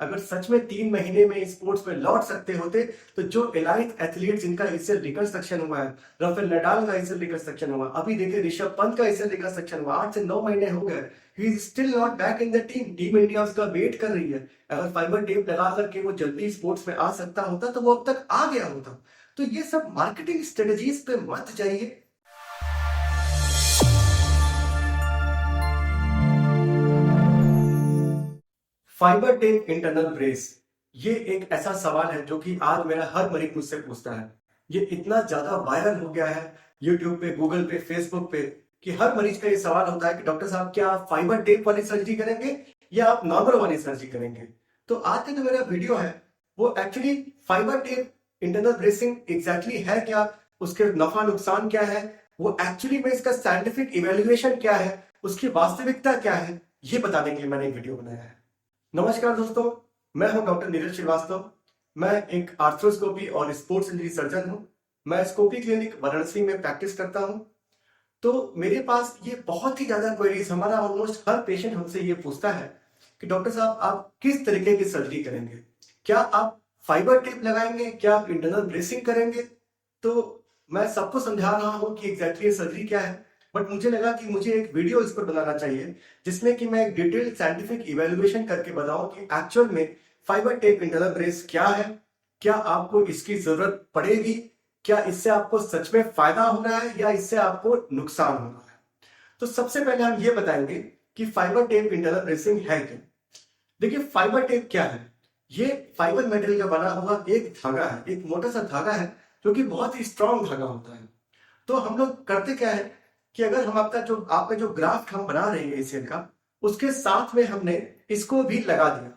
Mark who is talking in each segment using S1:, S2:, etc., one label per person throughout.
S1: अगर सच में 3 महीने में स्पोर्ट्स में लौट सकते होते तो जो एलाइट एथलीट जिनका एसीएल रिकंस्ट्रक्शन हुआ है, राफेल नडाल का एसीएल रिकंस्ट्रक्शन हुआ, अभी देखिए ऋषभ पंत का एसीएल रिकंस्ट्रक्शन हुआ, 8 से 9 महीने हो गए, he is still not back in the team. Team India उसका वेट कर रही है। अगर फाइबर टेप लगा करके वो जल्दी स्पोर्ट्स में आ सकता होता तो वो अब तक आ गया होता। तो ये सब मार्केटिंग स्ट्रेटजीज पे मत जाइए। फाइबर टेप इंटरनल ब्रेस, ये एक ऐसा सवाल है जो कि आज मेरा हर मरीज मुझसे पूछता है। ये इतना ज्यादा वायरल हो गया है यूट्यूब पे, गूगल पे, फेसबुक पे, कि हर मरीज का ये सवाल होता है कि डॉक्टर साहब क्या आप फाइबर टेप वाली सर्जरी करेंगे या आप नॉर्मल वाली सर्जरी करेंगे। तो आज का जो मेरा वीडियो है वो actually fibre tape internal bracing exactly है क्या, उसके नफा नुकसान क्या है, वो एक्चुअली में इसका साइंटिफिक इवेल्युएशन क्या है, उसकी वास्तविकता क्या है, ये बताने के लिए मैंने एक वीडियो बनाया है। नमस्कार दोस्तों, मैं हूं डॉक्टर नीरज श्रीवास्तव। मैं एक आर्थ्रोस्कोपी और स्पोर्ट्स इंजरी सर्जन हूं। मैं स्कोपी क्लिनिक वाराणसी में प्रैक्टिस करता हूं। तो मेरे पास ये बहुत ही ज्यादा क्वेरीज, हमारा ऑलमोस्ट हर पेशेंट हमसे ये पूछता है कि डॉक्टर साहब आप किस तरीके की सर्जरी करेंगे, क्या आप फाइबर टेप लगाएंगे, क्या आप इंटरनल ब्रेसिंग करेंगे। तो मैं सबको समझा रहा हूँ कि एग्जैक्टली सर्जरी क्या है, बट मुझे लगा कि मुझे एक वीडियो इस पर बनाना चाहिए जिसमें कि मैं एक डिटेल्ड साइंटिफिक इवेल्युएशन करके बताऊं कि एक्चुअल में फाइबर टेप इंटरनल ब्रेस क्या है, क्या आपको इसकी जरूरत पड़ेगी, क्या इससे आपको सच में फायदा हो रहा है या इससे आपको नुकसान हो रहा है। तो सबसे पहले हम ये बताएंगे कि फाइबर टेप इंटरनल ब्रेसिंग है क्या। देखिए, फाइबर टेप क्या है। ये फाइबर मेटेरियल का बना हुआ एक धागा है, एक मोटा सा धागा है जो कि बहुत ही स्ट्रॉन्ग धागा होता है। तो हम लोग करते क्या है कि अगर हम आपका जो ग्राफ्ट हम बना रहे हैं एसीएल का, उसके साथ में हमने इसको भी लगा दिया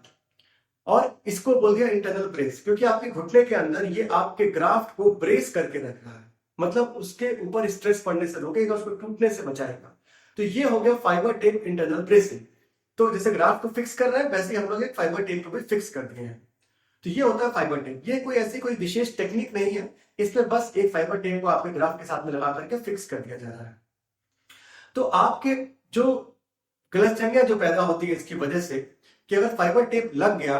S1: और इसको बोल दिया इंटरनल ब्रेस, क्योंकि आपके घुटने के अंदर ये आपके ग्राफ्ट को ब्रेस करके रख रहा है, मतलब उसके ऊपर स्ट्रेस पड़ने से रोकेगा, उसको टूटने से बचाएगा। तो ये हो गया फाइबर टेप इंटरनल ब्रेसिंग। तो जैसे ग्राफ्ट को फिक्स कर रहे हैं वैसे हम लोग एक फाइबर टेप को भी फिक्स कर दिए हैं। तो ये होता है फाइबर टेप। ये कोई विशेष टेक्निक नहीं है, इसमें बस एक फाइबर टेप को आपके ग्राफ्ट के साथ में लगा करके फिक्स कर दिया जा रहा है। तो आपके जो गलतफहमियां जो पैदा होती है इसकी वजह से कि अगर फाइबर टेप लग गया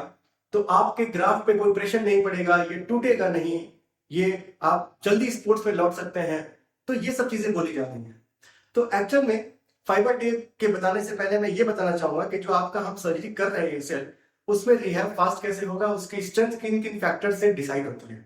S1: तो आपके ग्राफ पे कोई प्रेशर नहीं पड़ेगा, ये टूटेगा नहीं, ये आप जल्दी स्पोर्ट्स में लौट सकते हैं, तो ये सब चीजें बोली जा रही हैं। तो एक्चुअल में फाइबर टेप के बताने से पहले मैं ये बताना चाहूंगा कि जो आपका हम सर्जरी कर रहे हैं सेल, उसमें रिहैब फास्ट कैसे होगा, उसकी स्ट्रेंथ किन किन फैक्टर से डिसाइड होती है।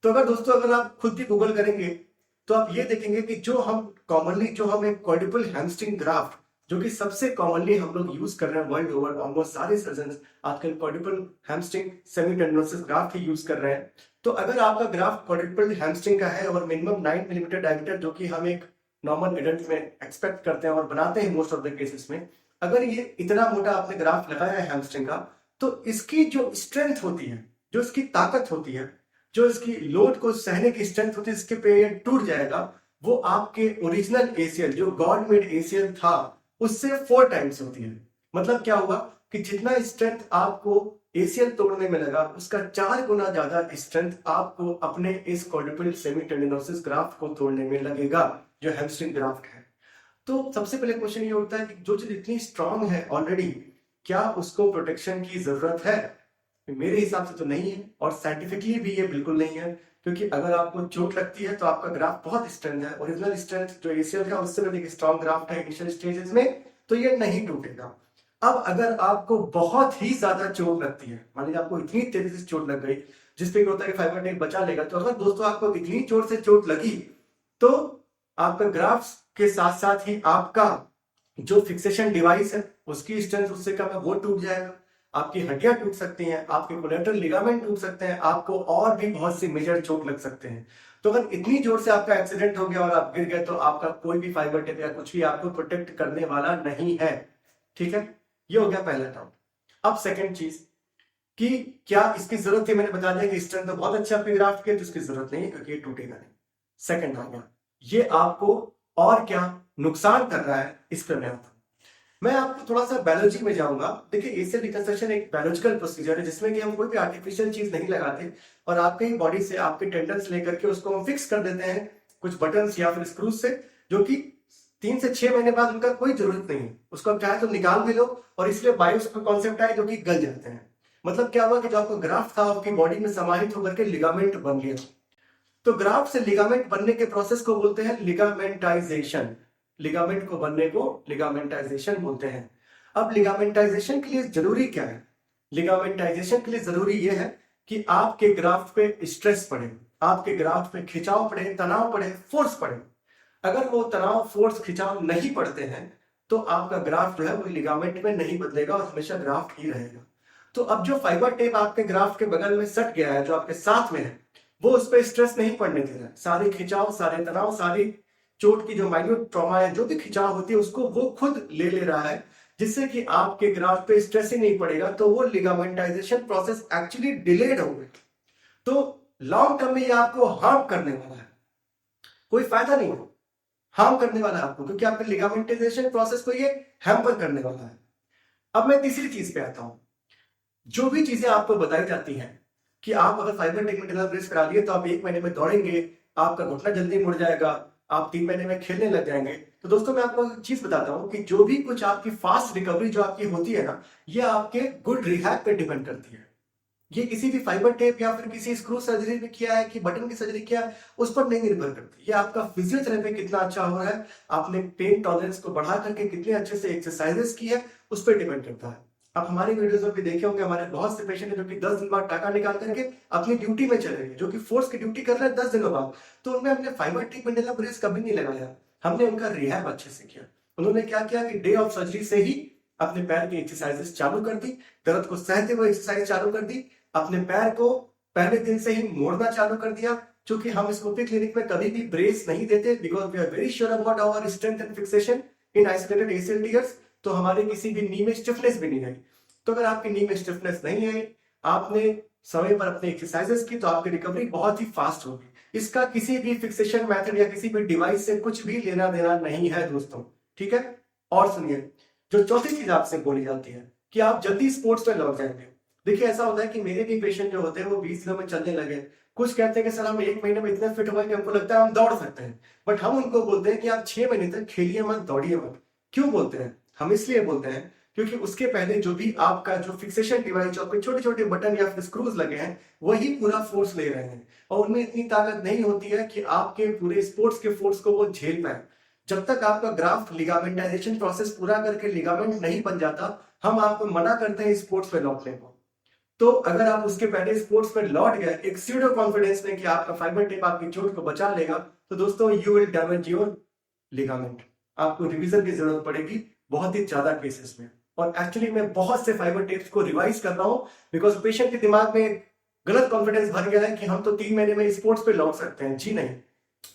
S1: तो अगर दोस्तों अगर आप खुद भी गूगल करेंगे तो आप ये देखेंगे कि जो हम एक क्वाड्रुपल हैमस्ट्रिंग ग्राफ्ट, जो कि सबसे कॉमनली हम लोग यूज कर रहे हैं वर्ल्ड ओवर, ऑलमोस्ट सारे सर्जन आजकल क्वाड्रुपल हैमस्ट्रिंग सेमी टेंडनोसिस ग्राफ्ट ही यूज कर रहे हैं। तो अगर आपका ग्राफ्ट क्वाड्रुपल हैमस्ट्रिंग का है और मिनिमम 9 मिलीमीटर डायमीटर, जो कि हम एक नॉर्मल एडल्ट में एक्सपेक्ट करते हैं और बनाते हैं मोस्ट ऑफ द केसेस में, अगर ये इतना मोटा आपने ग्राफ्ट लगाया है हैमस्ट्रिंग का, तो इसकी जो स्ट्रेंथ होती है, जो इसकी ताकत होती है, जो इसकी लोड को सहने की स्ट्रेंथ होती है, इसके पे ये टूट जाएगा, वो आपके ओरिजिनल एसीएल जो गॉड मेड एसीएल था उससे 4 टाइम्स होती है। मतलब क्या हुआ कि जितना स्ट्रेंथ आपको एसीएल तोड़ने में लगा, उसका 4 गुना ज्यादा स्ट्रेंथ आपको अपने इस क्वाड्रुपल सेमी टेंडिनोसिस ग्राफ्ट को तोड़ने में लगेगा, जो हैमस्ट्रिंग ग्राफ्ट है। तो सबसे पहले क्वेश्चन ये उठता है कि जो चीज इतनी स्ट्रांग है ऑलरेडी, क्या उसको प्रोटेक्शन की जरूरत है। मेरे हिसाब से तो नहीं है, और साइंटिफिकली भी ये बिल्कुल नहीं है, क्योंकि अगर आपको चोट लगती है तो आपका ग्राफ बहुत स्ट्रेंथ है, ओरिजिनल स्ट्रेंथ जो एसीएल का उससे भी स्ट्रॉन्ग ग्राफ्ट है इनिशियल स्टेजेस में, तो ये नहीं टूटेगा। अब अगर आपको बहुत ही ज्यादा चोट लगती है, मान लीजिए आपको इतनी तेजी से चोट लग गई जिसपे होता है कि फाइबर टेप बचा लेगा, तो अगर दोस्तों आपको इतनी जोर से चोट लगी तो आपका ग्राफ्ट के साथ साथ ही आपका जो फिक्सेशन डिवाइस है उसकी स्ट्रेंथ उससे कम है, वो टूट जाएगा, आपकी हड्डियां टूट सकती हैं, आपके कोलेटरल लिगामेंट टूट सकते हैं, आपको और भी बहुत सी मेजर चोट लग सकते हैं। तो अगर इतनी जोर से आपका एक्सीडेंट हो गया और आप गिर गए तो आपका कोई भी फाइबर टेप या कुछ भी आपको प्रोटेक्ट करने वाला नहीं है। ठीक है, ये हो गया पहला डाउट। अब सेकंड चीज कि क्या इसकी जरूरत है, मैंने बता दिया कि स्ट्रेंथ तो बहुत अच्छा आपके ग्राफ्ट की, तो इसकी जरूरत नहीं है क्योंकि ये टूटेगा नहीं। सेकंड आ गया, ये आपको और क्या नुकसान कर रहा है, इस पर मैं आता हूं। मैं आपको थोड़ा सा बायोलॉजी में जाऊंगा। देखिए, एसीएल रिकंस्ट्रक्शन एक बायोलॉजिकल प्रोसीजर है जिसमें कि हम कोई भी आर्टिफिशियल चीज नहीं लगाते और आपके ही बॉडी से आपके टेंडन्स लेकर के उसको हम फिक्स कर देते हैं कुछ बटन्स या फिर स्क्रूज से, जो कि 3 से 6 महीने बाद उनका कोई जरूरत नहीं है, उसको आप चाहे तो निकाल भी लो, और इसलिए बायोस का कॉन्सेप्ट है जो कि गल जाते हैं। मतलब क्या हुआ कि जो आपका ग्राफ्ट था आपकी बॉडी में समाहित होकर के लिगामेंट बन गया। तो ग्राफ्ट से लिगामेंट बनने के प्रोसेस को बोलते हैं लिगामेंटाइजेशन। लिगामेंट को बनने को लिगामेंटाइजेशन बोलते हैं। अब लिगामेंटाइजेशन के लिए जरूरी क्या है? लिगामेंटाइजेशन के लिए जरूरी यह है कि आपके ग्राफ्ट पे स्ट्रेस पड़े, आपके ग्राफ्ट पे खिंचाव पड़े, तनाव पड़े, फोर्स पड़े। अगर वो तनाव, फोर्स, खिंचाव नहीं पड़ते हैं तो आपका ग्राफ्ट जो है वो लिगामेंट में नहीं बदलेगा और हमेशा ग्राफ्ट ही रहेगा। तो अब जो फाइबर टेप आपके ग्राफ्ट के बगल में सट गया है, जो आपके साथ में है, वो उस पर स्ट्रेस नहीं पड़ने दे रहा है। सारे खिंचाव, सारे तनाव, सारी चोट की जो माइन्यूट ट्रॉमा है, जो भी खिंचाव होती है, उसको वो खुद ले ले रहा है, जिससे कि आपके ग्राफ्ट पे स्ट्रेस ही नहीं पड़ेगा। तो वो लिगामेंटाइजेशन प्रोसेस एक्चुअली डिलेड हो गई। तो लॉन्ग टर्म में ये आपको हार्म करने वाला है, कोई फायदा नहीं हो, हार्म करने वाला है आपको, क्योंकि आपके लिगामेंटाइजेशन प्रोसेस को ये हैम्पर करने वाला है। अब मैं तीसरी चीज पे आता हूं। जो भी चीजें आपको बताई जाती हैं कि आप अगर फाइबर टेक में ब्रेस करा लिए तो आप 1 महीने में दौड़ेंगे, आपका घुटना जल्दी मुड़ जाएगा, आप 3 महीने में खेलने लग जाएंगे, तो दोस्तों मैं आपको एक चीज बताता हूं कि जो भी कुछ आपकी फास्ट रिकवरी जो आपकी होती है ना, ये आपके गुड रिहैब पे डिपेंड करती है। ये किसी भी फाइबर टेप या फिर किसी स्क्रू सर्जरी में किया है कि बटन की सर्जरी किया है, उस पर नहीं निर्भर करती। ये आपका फिजियोथेरेपी कितना अच्छा हो रहा है, आपने पेन टॉलरेंस को बढ़ा करके कितने अच्छे से एक्सरसाइजेस की है, उस पर डिपेंड करता है। आप हमारी वीडियोस में भी देखे होंगे, हमारे बहुत से पेशेंट है जो कि 10 दिन बाद टाका निकाल करके अपनी ड्यूटी में चले गए, जो कि फोर्स की ड्यूटी कर रहे हैं 10 दिनों बाद। तो उनमें हमने फाइबर टेप मंडेला ब्रेस कभी नहीं लगाया, हमने उनका रिहैब अच्छे से किया। उन्होंने क्या किया कि डे ऑफ सर्जरी से ही अपने पैर की एक्सरसाइजेस चालू कर दी, दर्द को सहते हुए एक्सरसाइज चालू कर दी, अपने पैर को पहले दिन से ही मोड़ना चालू कर दिया। क्योंकि हम स्कोपी क्लिनिक में कभी भी ब्रेस नहीं देते, because we are very sure about our strength and fixation in isolated ACL tears. तो हमारे किसी भी नी में स्टिफनेस भी नहीं आई। तो अगर आपकी नी में स्टिफनेस नहीं आई, आपने समय पर अपने एक्सरसाइजेस की, तो आपकी रिकवरी बहुत ही फास्ट होगी। इसका किसी भी फिक्सेशन मेथड या किसी भी डिवाइस से कुछ भी लेना देना नहीं है दोस्तों, ठीक है। और सुनिए, जो चौथी चीज आपसे बोली जाती है कि आप जल्दी स्पोर्ट्स में लौट जाएंगे। देखिए ऐसा होता है कि मेरे भी पेशेंट जो होते हैं वो 20 दिनों में चलने लगे, कुछ कहते हैं कि सर हम 1 महीने में इतने फिट हो गए कि हमको लगता है हम दौड़ सकते हैं। बट हम उनको बोलते हैं कि आप 6 महीने तक खेलिए मत, दौड़िए मत। क्यों बोलते हैं? हम इसलिए बोलते हैं क्योंकि उसके पहले जो भी आपका जो फिक्सेशन डिवाइस, जो आपके छोटे छोटे बटन या फिर स्क्रूज लगे हैं, वही पूरा फोर्स ले रहे हैं और उनमें इतनी ताकत नहीं होती है कि आपके पूरे स्पोर्ट्स के फोर्स को वो झेल पाए। जब तक आपका ग्राफ्ट लिगामेंटाइजेशन प्रोसेस पूरा करके लिगामेंट नहीं बन जाता, हम आपको मना करते हैं स्पोर्ट्स में लौटने को। तो अगर आप उसके पहले स्पोर्ट्स में लौट गए एक स्यूडो कॉन्फिडेंस में कि आपका फाइबर टेप आपकी चोट को बचा लेगा, तो दोस्तों you will damage your ligament. आपको रिवीजन की जरूरत पड़ेगी बहुत ही ज्यादा केसेस में। और एक्चुअली मैं बहुत से फाइबर टेप्स को रिवाइज कर रहा हूं, बिकॉज पेशेंट के दिमाग में गलत कॉन्फिडेंस भर गया है कि हम तो 3 महीने में स्पोर्ट्स पे लौट सकते हैं। जी नहीं।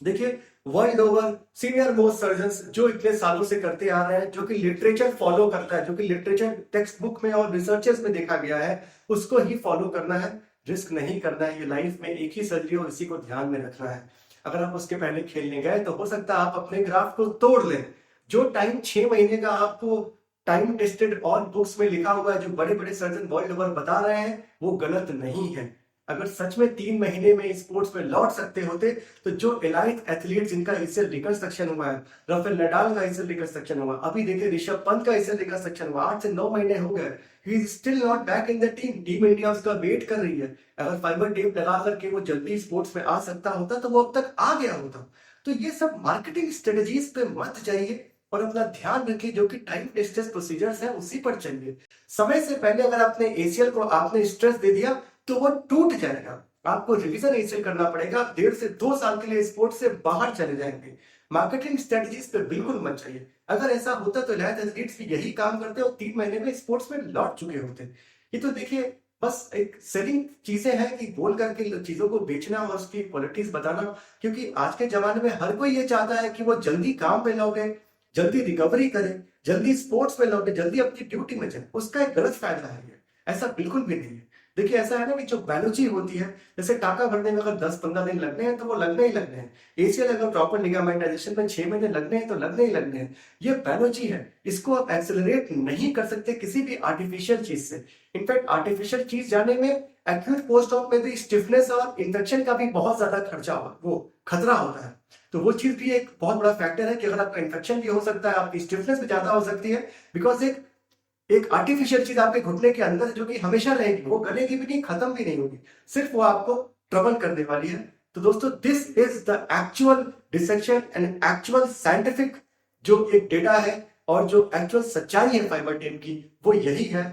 S1: देखिए, world over senior most surgeons जो इतने सालों से करते आ रहे हैं, जो कि लिटरेचर फॉलो करता है, जो कि लिटरेचर टेक्स्ट बुक में और रिसर्चेस में देखा गया है, उसको ही फॉलो करना है, रिस्क नहीं करना है। ये लाइफ में एक ही सर्जरी और इसी को ध्यान में रखना है। अगर आप उसके पहले खेलने गए तो हो सकता है आप अपने ग्राफ को तोड़ लें। जो टाइम 6 महीने का आपको टाइम टेस्टेड और बुक्स में लिखा हुआ है, जो बड़े बड़े सर्जन वर्ल्ड ओवर बता रहे हैं, वो गलत नहीं है। अगर सच में 3 महीने में स्पोर्ट्स में लौट सकते होते, तो जो एलाइट एथलीट जिनका एसीएल रिकंस्ट्रक्शन हुआ है, राफेल नडाल का एसीएल रिकंस्ट्रक्शन हुआ, अभी देखिए ऋषभ पंत का एसीएल रिकंस्ट्रक्शन हुआ, 8 से 9 महीने हो गए, he is still not back in the team. Team India उसका वेट कर रही है। अगर फाइबर टेप लगा करके वो जल्दी स्पोर्ट्स में आ सकता होता तो वो अब तक आ गया होता। तो ये सब मार्केटिंग स्ट्रेटजीज पे मत जाइए और अपना ध्यान रखिए, जो कि टाइम टेस्टेड प्रोसीजर्स है उसी पर चलिए। समय से पहले अगर आपने एसीएल को आपने स्ट्रेस दे दिया तो वो टूट जाएगा। आपको रिवीजन एसीएल करना पड़ेगा, 1.5 से 2 साल के लिए स्पोर्ट्स से बाहर चले जाएंगे। मार्केटिंग स्ट्रेटजीज पे बिल्कुल मत चाहिए। अगर ऐसा होता तो एलाइट एथलीट्स भी यही काम करते और 3 महीने में स्पोर्ट्स में लौट चुके होते। ये तो देखिए बस एक सेलिंग चीजें हैं कि बोल करके चीजों को बेचना और उसकी पॉलिटिक्स बताना, क्योंकि आज के जमाने में हर कोई ये चाहता है कि वो जल्दी काम पे लौटे, जल्दी रिकवरी करे, जल्दी स्पोर्ट्स में लौटे, जल्दी अपनी ड्यूटी में जाए। उसका एक गलत फायदा है ये, ऐसा बिल्कुल भी नहीं है। देखिए ऐसा है ना कि जो बैलोजी होती है, जैसे टाका भरने में अगर 10-15 दिन लगने हैं तो वो लगने ही लगने हैं। एसीएल अगर प्रॉपर लिगामेंटाइजेशन में 6 महीने लगने हैं तो लगने ही लगने हैं। ये बैलोजी है, इसको आप एक्सेलरेट नहीं कर सकते किसी भी आर्टिफिशियल चीज से। इनफैक्ट आर्टिफिशियल चीज जाने में एक्यूट पोस्ट ऑप में भी स्टिफनेस और इन्फेक्शन का भी बहुत ज्यादा खर्चा वो खतरा होता है। तो वो चीज भी एक बहुत बड़ा फैक्टर है कि अगर आपका इन्फेक्शन भी हो सकता है, आपकी स्टिफनेस भी ज्यादा हो सकती है, बिकॉज एक एक आर्टिफिशियल चीज आपके घुटने के अंदर है जो कि हमेशा रहेगी, वो गलेगी भी नहीं, खत्म भी नहीं होगी, सिर्फ वो आपको ट्रबल करने वाली है। तो दोस्तों, this is the actual dissection and actual scientific जो एक डेटा है और जो एक्चुअल सच्चाई है फाइबर टेप की, वो यही है।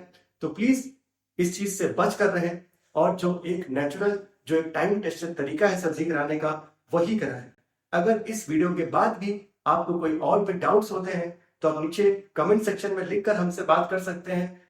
S1: तो प्लीज इस चीज से बच कर रहें और जो एक नेचुरल, जो एक टाइम टेस्टेड तरीका है सर्जरी कराने का, वही कराएं। अगर इस वीडियो के बाद भी आपको कोई और भी डाउट्स होते हैं तो आप नीचे कमेंट सेक्शन में लिखकर हमसे बात कर सकते हैं।